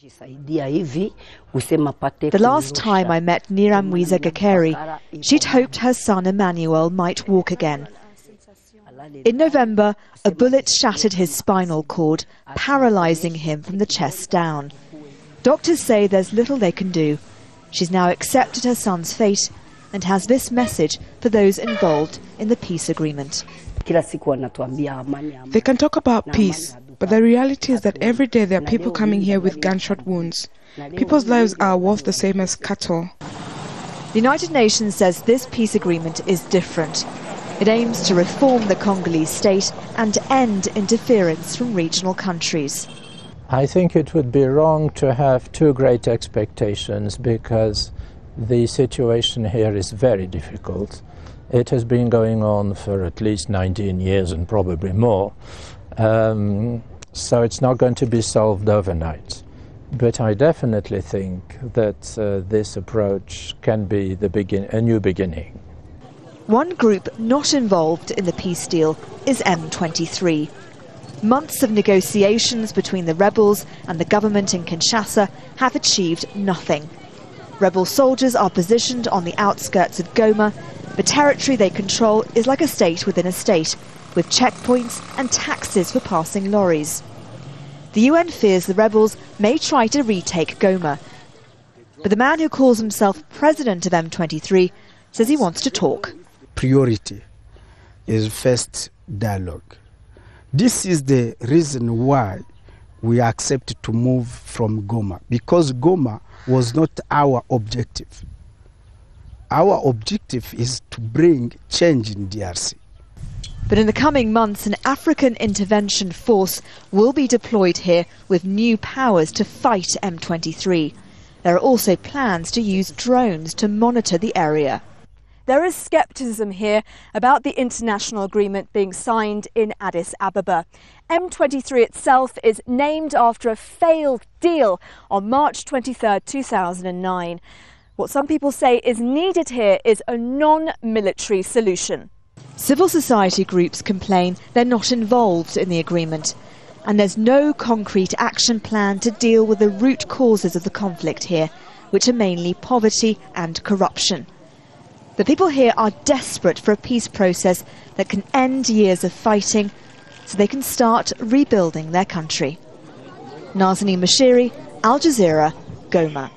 The last time I met Niramwiza Gakeri, she'd hoped her son Emmanuel might walk again. In November, a bullet shattered his spinal cord, paralysing him from the chest down. Doctors say there's little they can do. She's now accepted her son's fate and has this message for those involved in the peace agreement. They can talk about peace, but the reality is that every day there are people coming here with gunshot wounds. People's lives are worth the same as cattle. The United Nations says this peace agreement is different. It aims to reform the Congolese state and end interference from regional countries. I think it would be wrong to have too great expectations because the situation here is very difficult. It has been going on for at least 19 years and probably more. So it's not going to be solved overnight. But I definitely think that this approach can be a new beginning. One group not involved in the peace deal is M23. Months of negotiations between the rebels and the government in Kinshasa have achieved nothing. Rebel soldiers are positioned on the outskirts of Goma. The territory they control is like a state within a state, with checkpoints and taxes for passing lorries. The UN fears the rebels may try to retake Goma. But the man who calls himself president of M23 says he wants to talk. Priority is first dialogue. This is the reason why we accepted to move from Goma, because Goma was not our objective. Our objective is to bring change in DRC. But in the coming months, an African intervention force will be deployed here with new powers to fight M23. There are also plans to use drones to monitor the area. There is scepticism here about the international agreement being signed in Addis Ababa. M23 itself is named after a failed deal on March 23, 2009. What some people say is needed here is a non-military solution. Civil society groups complain they're not involved in the agreement, and there's no concrete action plan to deal with the root causes of the conflict here, which are mainly poverty and corruption. The people here are desperate for a peace process that can end years of fighting so they can start rebuilding their country. Nazanine, Moshiri, Al Jazeera, Goma.